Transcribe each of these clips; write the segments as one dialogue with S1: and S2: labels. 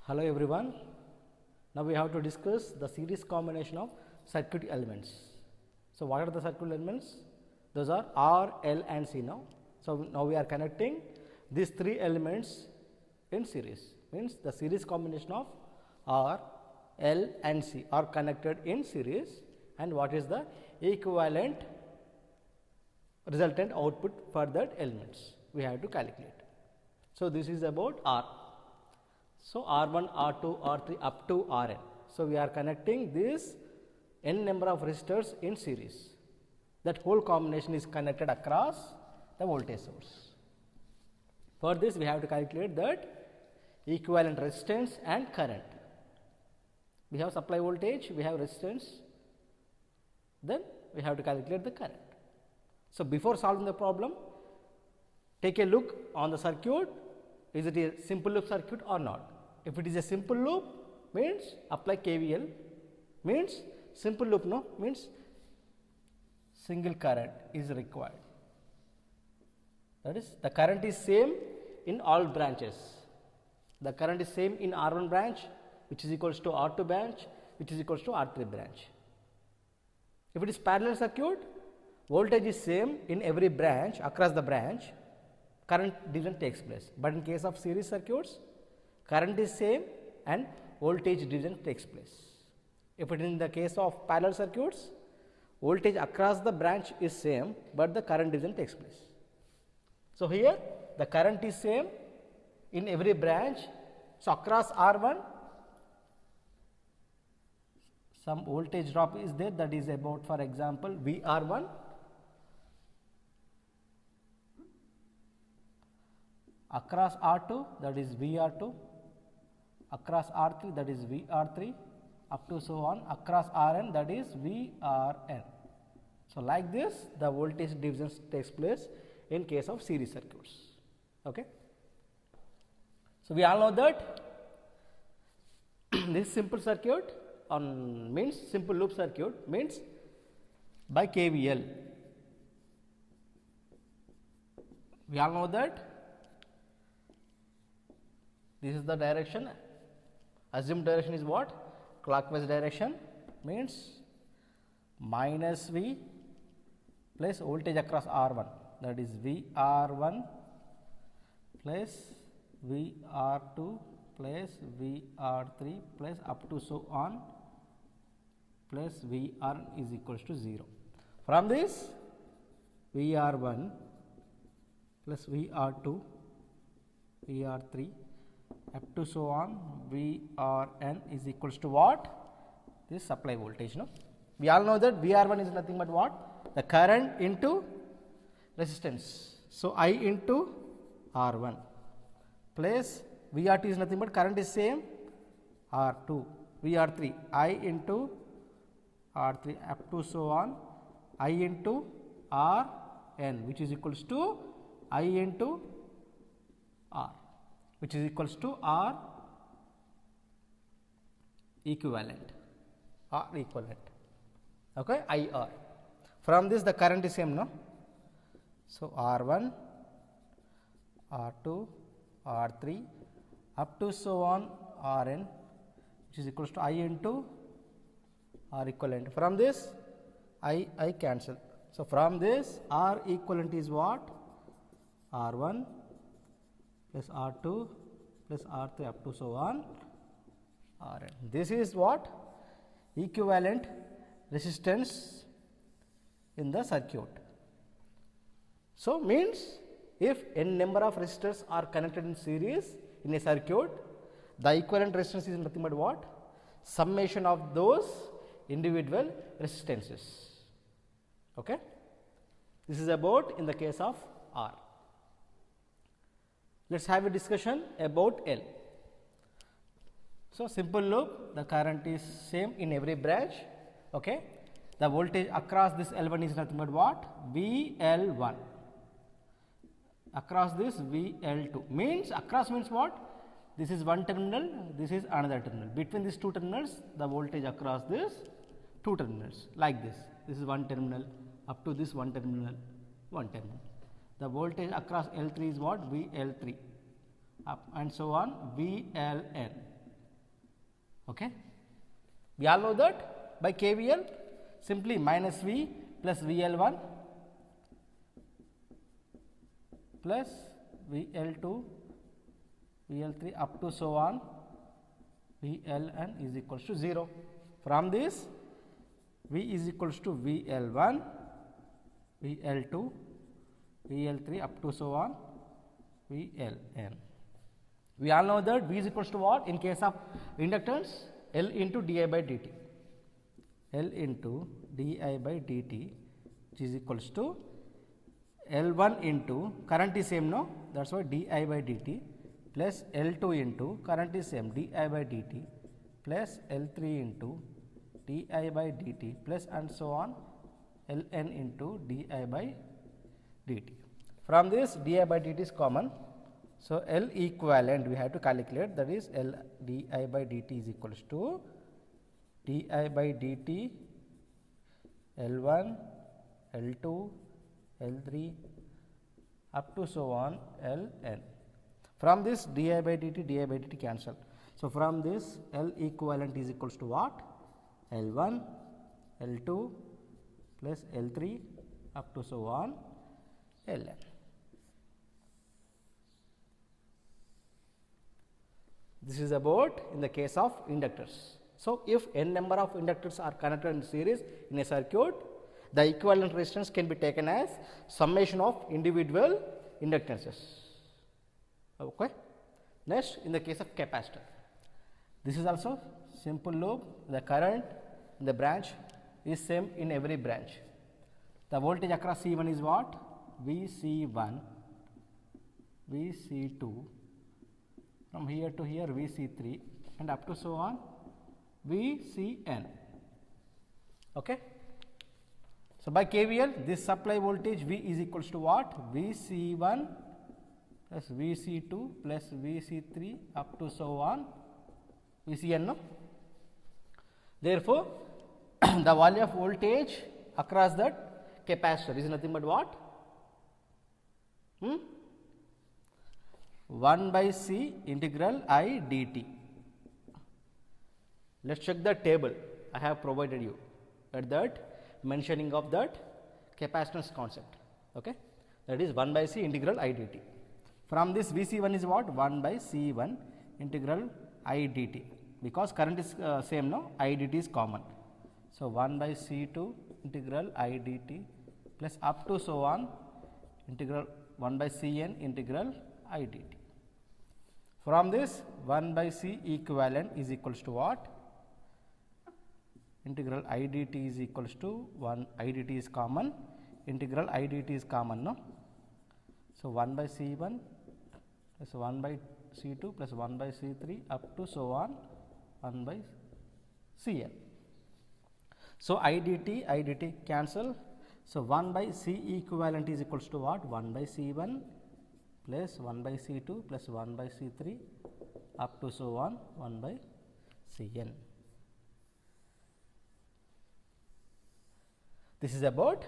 S1: Hello everyone. Now we have to discuss the series combination of circuit elements. So what are the circuit elements? Those are R, L and C now. So now we are connecting these three elements in series. Means the series combination of R, L and C are connected in series, and what is the equivalent resultant output for that elements we have to calculate. So this is about R. So R1, R2, R3 up to Rn. So we are connecting this n number of resistors in series. That whole combination is connected across the voltage source. For this we have to calculate that equivalent resistance and current. We have supply voltage, we have resistance, then we have to calculate the current. So before solving the problem, take a look on the circuit. Is it a simple loop circuit or not? If it is a simple loop, means apply KVL, means simple loop, no, means single current is required. That is, the current is same in all branches. The current is same in R1 branch, which is equals to R2 branch, which is equals to R3 branch. If it is parallel circuit, voltage is same in every branch, across the branch, current division takes place. But in case of series circuits, current is same and voltage division takes place. If it is in the case of parallel circuits, voltage across the branch is same, but the current division takes place. So here the current is same in every branch. So across R1, some voltage drop is there, that is about, for example, VR1. Across R2, that is VR2, across R3, that is VR3, up to so on, across Rn, that is VRn. So like this the voltage division takes place in case of series circuits. Okay. So we all know that this simple circuit means simple loop circuit means by KVL. We all know that this is the direction. Assumed direction is what? Clockwise direction, means minus V plus voltage across R1, that is VR1 plus VR2 plus VR3 plus up to so on plus VR is equals to 0. From this VR1 plus VR2 VR3 up to so on VRn is equals to what? This supply voltage. No, we all know that VR1 is nothing but what? The current into resistance. So I into R1 plus VR2 is nothing but current is same, R2, VR3 I into R3 up to so on I into Rn, which is equals to I into R, which is equals to R equivalent, R equivalent. Okay, IR. From this the current is same, no? So R1, R2, R3 up to so on Rn, which is equals to I into R equivalent. From this I cancel. So from this R equivalent is what? R1 plus R2 plus R3 up to so on Rn. This is what? Equivalent resistance in the circuit. So means if n number of resistors are connected in series in a circuit, the equivalent resistance is nothing but what? Summation of those individual resistances. Okay. This is about in the case of R. Let us have a discussion about L. So simple loop, the current is same in every branch. Okay. The voltage across this L1 is nothing but what? VL1. Across this VL2, means across means what? This is one terminal, this is another terminal. Between these two terminals, the voltage across this two terminals, like this. This is one terminal, up to this one terminal, one terminal. The voltage across L3 is what? VL3. up and so on VLN. Okay. We all know that by KVL, simply minus V plus VL1 plus VL2, VL3 up to so on, VLN is equals to 0. From this, V is equals to VL1, VL2, VL3 up to so on, VLN. We all know that V is equals to what? In case of inductance, L into di by dt. L into di by dt, which is equals to L1 into current is same, no? That's why di by dt plus L2 into current is same, di by dt plus L3 into di by dt plus and so on Ln into di by dt. From this di by dt is common. So, L equivalent we have to calculate, that is L di by dt is equals to di by dt L1, L2, L3 up to so on Ln. From this di by dt cancel. So, from this L equivalent is equals to what? L1, L2 plus L3 up to so on Ln. This is about in the case of inductors. So, if n number of inductors are connected in series in a circuit, the equivalent resistance can be taken as summation of individual inductances. Okay. Next, in the case of capacitor, this is also simple loop. The current in the branch is same in every branch. The voltage across C1 is what? VC1, VC2, from here to here VC3 and up to so on VCN. Okay. So, by KVL this supply voltage V is equals to what? VC1 plus VC2 plus VC3 up to so on VCN. No? Therefore, the value of voltage across that capacitor is nothing but what? 1 by C integral I dt. Let us check the table I have provided you at that mentioning of that capacitance concept. Okay. That is 1 by C integral I dt. From this VC1 is what? 1 by C1 integral I dt, because current is same, no? I dt is common. So, 1 by C2 integral I dt plus up to so on integral 1 by Cn integral I dt. From this 1 by C equivalent is equals to what? Integral I dt is equals to 1, I dt is common, integral I dt is common, no? So, 1 by C1 plus 1 by C2 plus 1 by C3 up to so on 1 by Cn. So, I dt cancel. So, 1 by C equivalent is equals to what? 1 by C1 plus 1 by C2 plus 1 by C3 up to so on 1 by Cn. This is about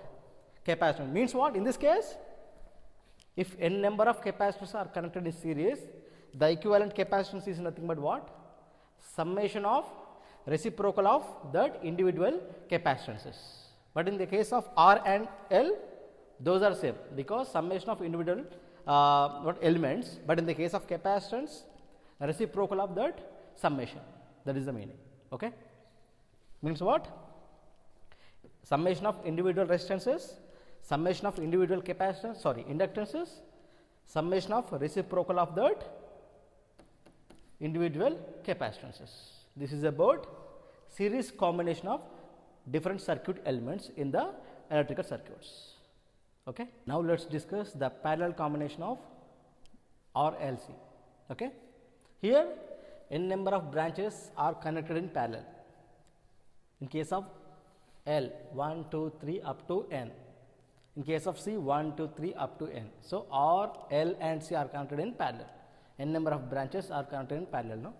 S1: capacitor. Means what? In this case, if n number of capacitors are connected in series, the equivalent capacitance is nothing but what? Summation of reciprocal of that individual capacitances. But in the case of R and L, those are same, because summation of individual what elements, but in the case of capacitance, reciprocal of that summation, that is the meaning. Okay. Means what? Summation of individual resistances, summation of individual capacitance, inductances, summation of reciprocal of that individual capacitances. This is about series combination of different circuit elements in the electrical circuits. Okay. Now, let us discuss the parallel combination of RLC. Okay. Here n number of branches are connected in parallel. In case of L 1, 2, 3 up to n. In case of C 1, 2, 3 up to n. So, R, L and C are connected in parallel. N number of branches are connected in parallel. No?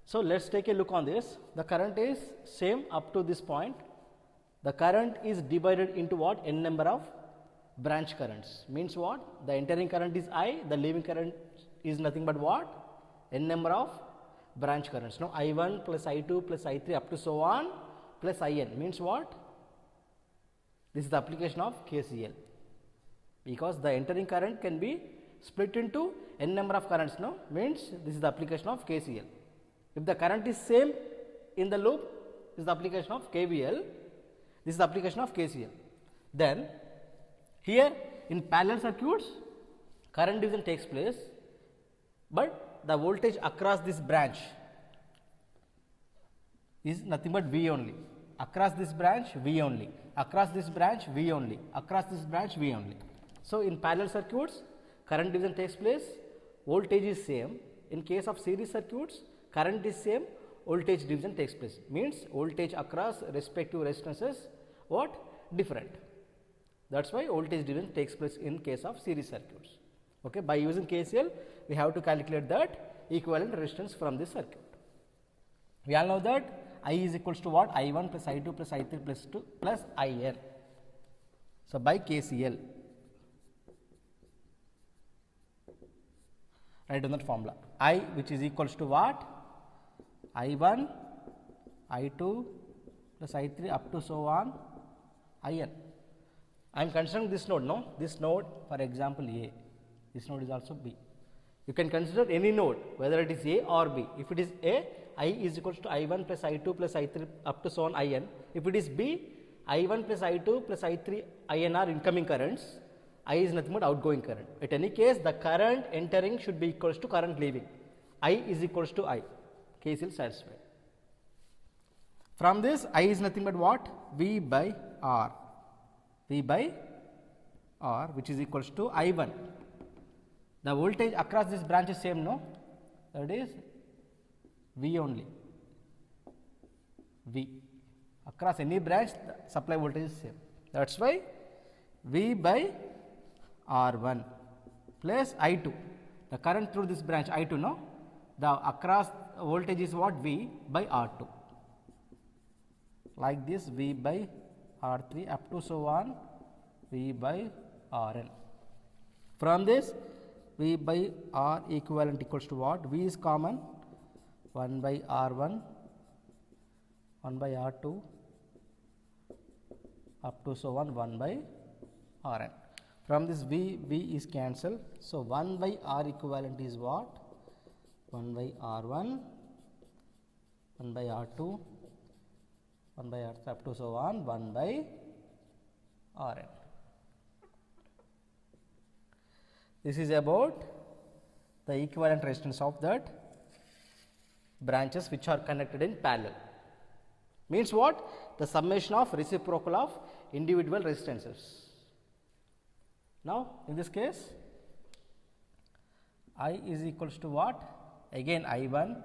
S1: So, let us take a look on this. The current is same up to this point. The current is divided into what? N number of branch currents. Means what? The entering current is I, the leaving current is nothing but what? N number of branch currents. Now I1 plus I2 plus I3 up to so on plus IN means what? This is the application of KCL, because the entering current can be split into n number of currents. No, means this is the application of KCL. If the current is same in the loop, this is the application of KVL. This is the application of KCL. Then here in parallel circuits, current division takes place, but the voltage across this branch is nothing but V only. Across this branch V only, across this branch V only, across this branch V only. So in parallel circuits, current division takes place, voltage is same. In case of series circuits, current is same, voltage division takes place. Means voltage across respective resistances what? Different. That's why voltage division takes place in case of series circuits. Okay, by using KCL, we have to calculate that equivalent resistance from this circuit. We all know that I is equals to what? I1 plus I2 plus I3 plus 2 plus IN. So by KCL, write down that formula. I, which is equals to what? I1, I2 plus I3 up to so on IN. I am considering this node, no? This node, for example, A. This node is also B. You can consider any node, whether it is A or B. If it is A, I is equals to I1 plus I2 plus I3 up to so on IN. If it is B, I1 plus I2 plus I3 IN are incoming currents. I is nothing but outgoing current. At any case, the current entering should be equals to current leaving. I is equals to I. KCL satisfied. From this, I is nothing but what? V by R. V by R, which is equals to I1. The voltage across this branch is same, no? That is V only. V. Across any branch, the supply voltage is same. That's why V by R1 plus I2. The current through this branch I2, no? The across voltage is what? V by R2. Like this, V by R3 up to so on V by Rn. From this, V by R equivalent equals to what? V is common, 1 by R1, 1 by R2 up to so on 1 by Rn. From this V is cancelled. So 1 by R equivalent is what? 1 by R1, 1 by R2, 1 by R3 up to so on 1 by Rn. This is about the equivalent resistance of that branches which are connected in parallel. Means what? The summation of reciprocal of individual resistances. Now, in this case, I is equals to what? Again I1,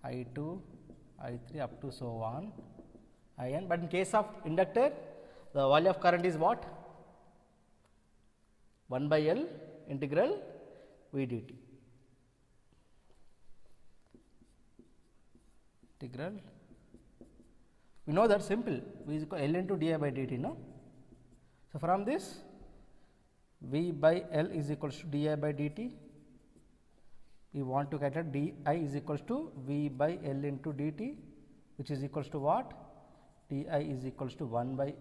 S1: I2, I3 up to so on IN. But in case of inductor, the value of current is what? 1 by L integral V dt. Integral, we know that simple, V is equal to L into di by dt, no? So from this, V by L is equals to di by dt. We want to calculate di is equals to V by L into dt, which is equals to what? Di is equals to 1 by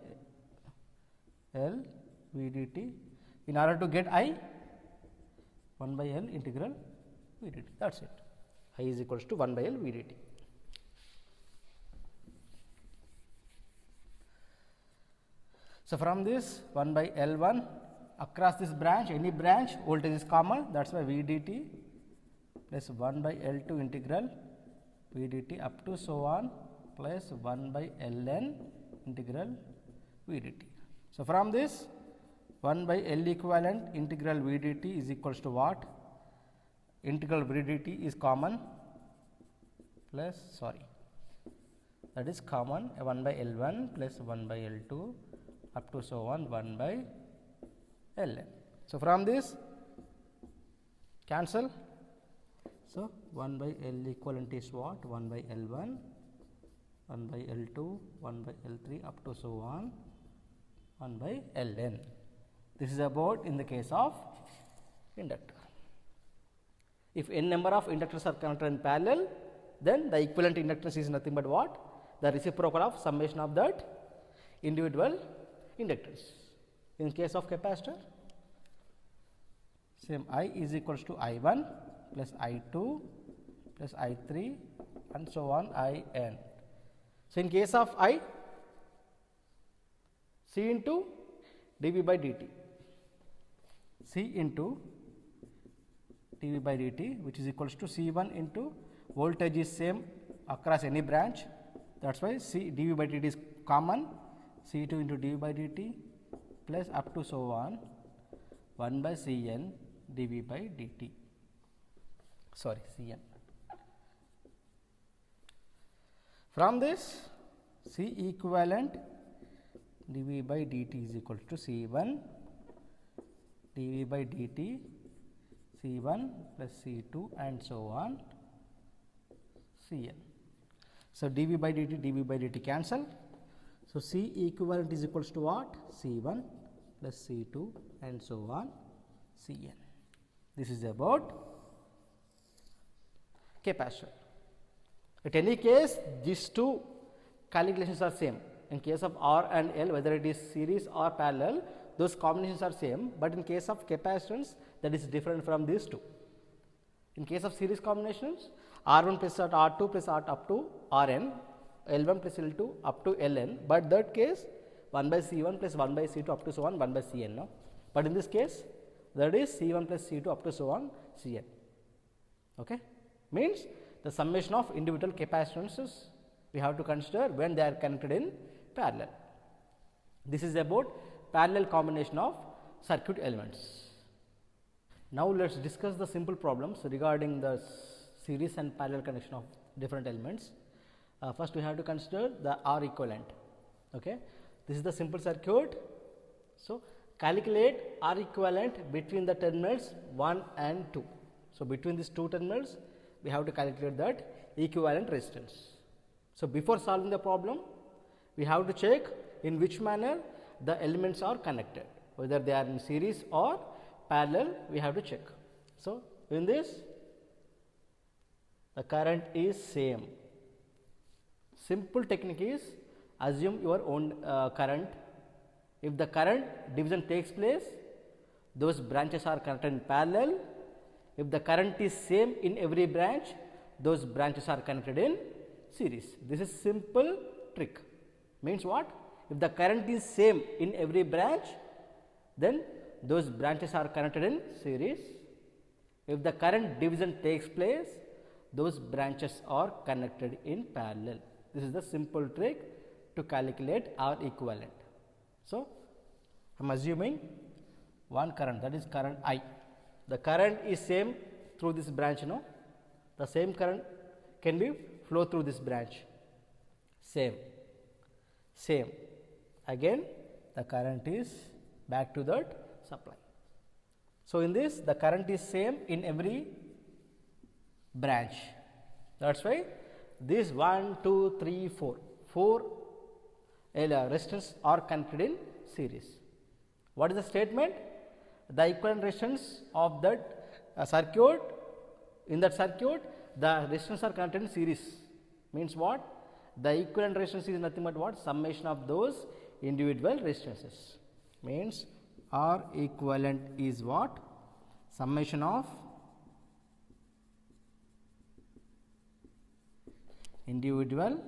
S1: L V dt. In order to get I, 1 by L integral V dt. That's it. I is equals to 1 by L V dt. So from this 1 by L1 across this branch, any branch voltage is common. That's why V dt plus 1 by L2 integral V dt up to so on plus 1 by Ln integral V dt. So from this 1 by L equivalent integral V dt is equals to what? Integral V dt is common plus, that is common 1 by L1 plus 1 by L2 up to so on 1 by Ln. So from this cancel. So 1 by L equivalent is what? 1 by L1, 1 by L2, 1 by L3 up to so on 1 by Ln. This is about in the case of inductor. If n number of inductors are connected in parallel, then the equivalent inductance is nothing but what? The reciprocal of summation of that individual inductance. In case of capacitor, same I is equals to I1 plus I2 plus I3 and so on In. So, in case of I, C into dV by dt, C into dV by dt, which is equals to C1 into voltage is same across any branch, that is why C dV by dt is common, C2 into dV by dt plus up to so on 1 by Cn dV by dt, sorry Cn. From this, C equivalent dV by dt is equal to C1 dV by dt, C1 plus C2 and so on Cn. So, dV by dt cancel. So, C equivalent is equals to what? C1 plus C2 and so on Cn. This is about capacitor. At any case, these two calculations are same. In case of R and L, whether it is series or parallel, those combinations are same, but in case of capacitance, that is different from these two. In case of series combinations, R1 plus R2 plus R up to Rn, L1 plus L2 up to Ln, but that case 1 by C1 plus 1 by C2 up to so on 1 by Cn. No? But in this case, that is C1 plus C2 up to so on Cn. Okay? Means the summation of individual capacitances we have to consider when they are connected in parallel. This is about parallel combination of circuit elements. Now, let us discuss the simple problems regarding the series and parallel connection of different elements. First, we have to consider the R equivalent. Okay. This is the simple circuit. So, calculate R equivalent between the terminals 1 and 2. So, between these two terminals, we have to calculate that equivalent resistance. So, before solving the problem, we have to check in which manner the elements are connected, whether they are in series or parallel, we have to check. So, in this, the current is same. Simple technique is assume your own current. If the current division takes place, those branches are connected in parallel. If the current is same in every branch, those branches are connected in series. This is simple trick. Means what? If the current is same in every branch, then those branches are connected in series. If the current division takes place, those branches are connected in parallel. This is the simple trick to calculate R equivalent. So, I am assuming one current, that is current I. The current is same through this branch, the same current can be flow through this branch, same. Again, the current is back to that supply. So, in this, the current is same in every branch. That is why this 1, 2, 3, 4 resistors are connected in series. What is the statement? The equivalent resistance of that circuit, in that circuit, the resistors are connected in series. Means what? The equivalent resistance is nothing but what? Summation of those individual resistances. Means R equivalent is what? Summation of individual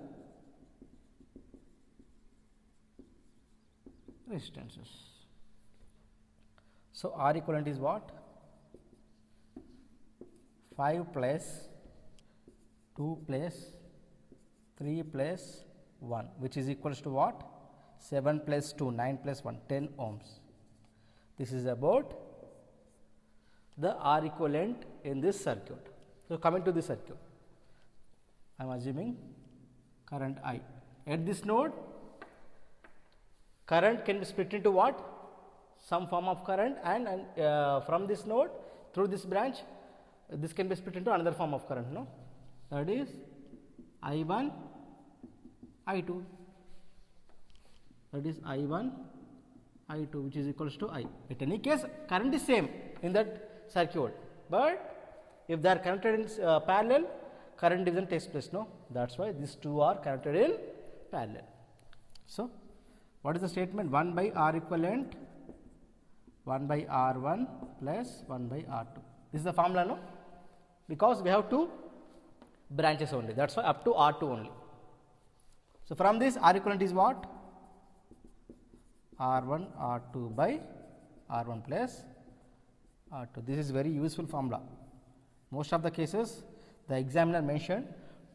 S1: resistances. So, R equivalent is what? 5 plus 2 plus 3 plus 1, which is equals to what? 7 plus 2, 9 plus 1, 10 ohms. This is about the R equivalent in this circuit. So, coming to this circuit, I am assuming current I. At this node, current can be split into what? Some form of current, and from this node through this branch, this can be split into another form of current. No, that is I1, I2. That is I1, I2, which is equals to I. In any case, current is same in that circuit, but If they are connected in parallel, current division takes place. No, that's why these two are connected in parallel. So, what is the statement? 1 by R equivalent 1 by R1 plus 1 by R2. This is the formula, no? Because we have two branches only. That's why up to R2 only. So, from this R equivalent is what? R1 R2 by R1 plus R2. This is very useful formula. Most of the cases the examiner mentioned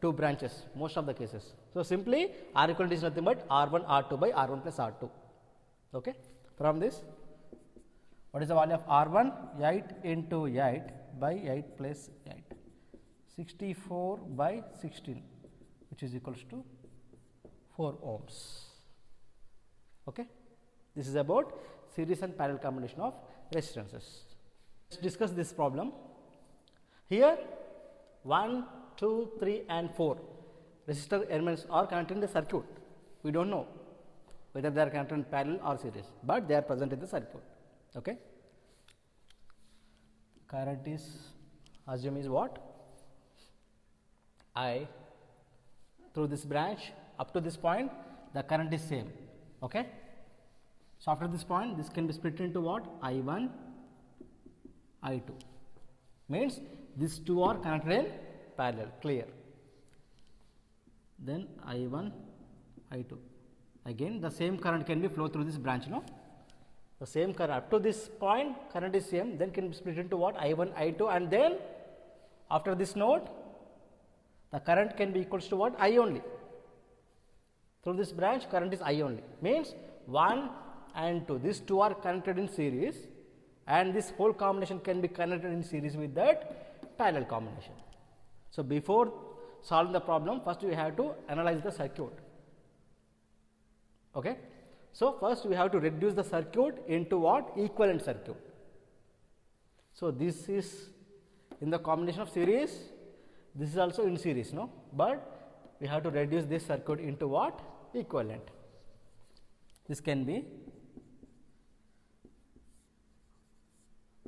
S1: two branches, most of the cases. So, simply R equivalent is nothing but R1 R2 by R1 plus R2. Okay. From this, what is the value of R1? 8 into 8 by 8 plus 8. 64 by 16, which is equals to 4 ohms. Okay. This is about series and parallel combination of resistances. Let us discuss this problem. Here 1, 2, 3 and 4 resistor elements are connected in the circuit. We do not know whether they are connected in parallel or series, but they are present in the circuit. Okay. Current is, assume is what? I through this branch up to this point the current is same. Okay. So, after this point this can be split into what? I1, I2, means these two are connected in parallel, clear. Then I1, I2, again the same current can be flow through this branch, no? The same current up to this point current is same, then can be split into what? I1, I2, and then after this node the current can be equals to what? I only. Through this branch current is I only, means 1 and 2, these two are connected in series, and this whole combination can be connected in series with that parallel combination. So, before solving the problem, first we have to analyze the circuit. Okay. So, first we have to reduce the circuit into what? Equivalent circuit. So, this is in the combination of series, this is also in series, no? But we have to reduce this circuit into what? Equivalent. This can be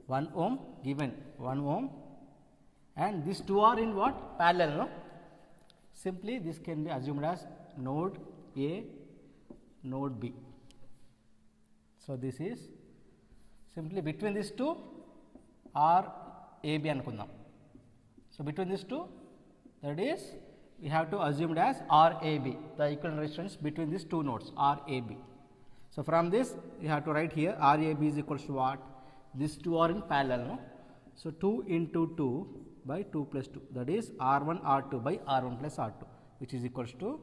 S1: 1 ohm, given 1 ohm, and these two are in what? Parallel, no? Simply this can be assumed as node A, node B. So, this is simply between these two R A B anukundam. So, between these two, that is we have to assume it as R A B, the equivalent resistance between these two nodes R A B. So, from this you have to write here R A B is equals to what? These two are in parallel, no? So, 2 into 2 by 2 plus 2, that is R1 R2 by R1 plus R2, which is equals to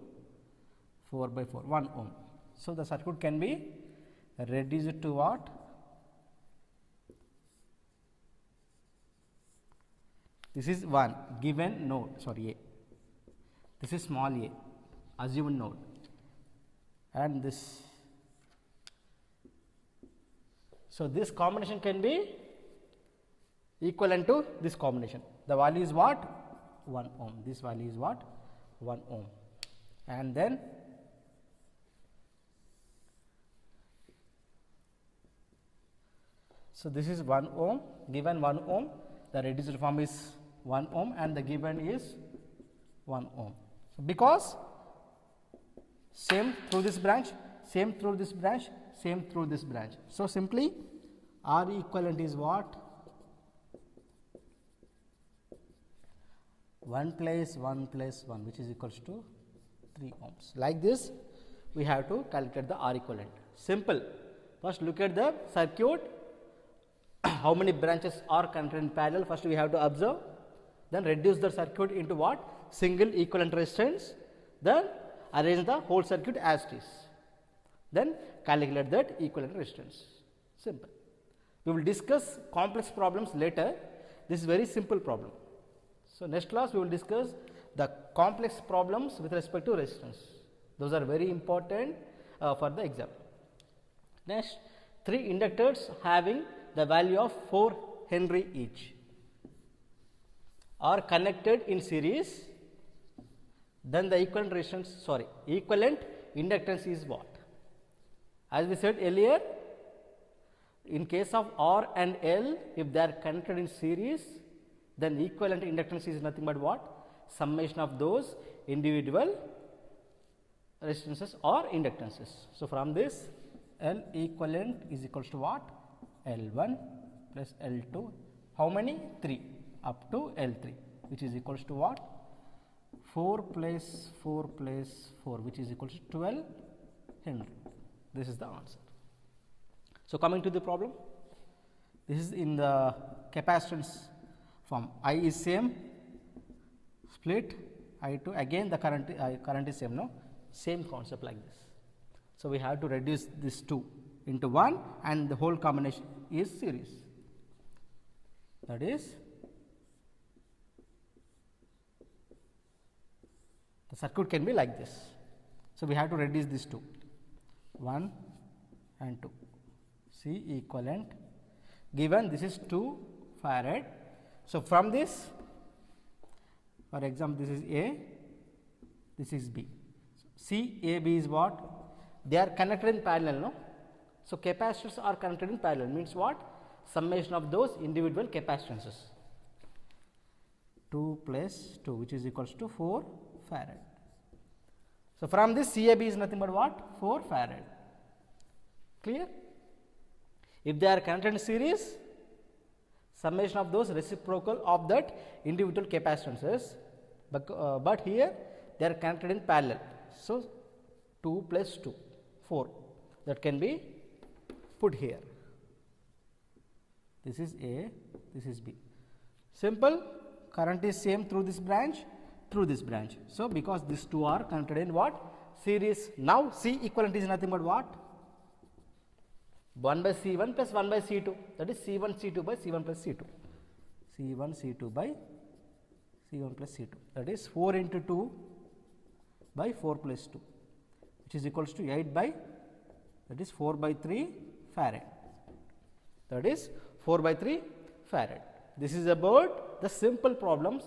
S1: 4 by 4, 1 ohm. So, the circuit can be reduced to what? This is one given node, sorry A, this is small a, assumed node, and this. So, this combination can be equivalent to this combination. The value is what? 1 ohm. This value is what? 1 ohm. And then so, this is 1 ohm, given 1 ohm, the reduced form is 1 ohm and the given is 1 ohm. So, because same through this branch, same through this branch, same through this branch. So, simply R equivalent is what? 1 plus 1 plus 1, which is equals to 3 ohms. Like this we have to calculate the R equivalent. Simple. First look at the circuit, how many branches are connected in parallel, first we have to observe, then reduce the circuit into what? Single equivalent resistance, then arrange the whole circuit as it is, then calculate that equivalent resistance. Simple. We will discuss complex problems later. This is very simple problem. So, next class we will discuss the complex problems with respect to resistance. Those are very important for the exam. Next, 3 inductors having the value of 4 Henry each are connected in series, then the equivalent resistance, equivalent inductance is what? As we said earlier, in case of R and L, if they are connected in series, then equivalent inductance is nothing but what? Summation of those individual resistances or inductances. So, from this L equivalent is equals to what? L1 plus L2, how many? 3 up to L3, which is equals to what? 4 plus 4 plus 4, which is equals to 12 Henry. This is the answer. So, coming to the problem, this is in the capacitance form. I is same, split I2, again the current is same, no? Same concept like this. So, we have to reduce this 2 into 1 and the whole combination is series. That is, the circuit can be like this. So, we have to reduce these 2, 1 and 2. C equivalent, given this is 2 farad. So, from this, for example, this is A, this is B. C, A, B is what? They are connected in parallel, no? So, capacitors are connected in parallel, means what? Summation of those individual capacitances. 2 plus 2, which is equals to 4 farad. So, from this CAB is nothing but what? 4 farad. Clear? If they are connected in series, summation of those reciprocal of that individual capacitances, but here they are connected in parallel. So, 2 plus 2, 4, that can be put here. This is A, this is B. Simple, current is same through this branch, through this branch. So, because these two are connected in what? Series. Now, C equivalent is nothing but what? 1 by C1 plus 1 by C2, that is C1 C2 by C1 plus C2. C1 C2 by C1 plus C2, that is 4 into 2 by 4 plus 2, which is equals to 8 by, that is 4 by 3 farad. That is 4 by 3 farad. This is about the simple problems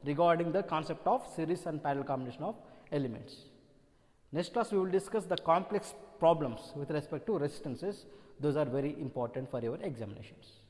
S1: regarding the concept of series and parallel combination of elements. Next class we will discuss the complex problems with respect to resistances. Those are very important for your examinations.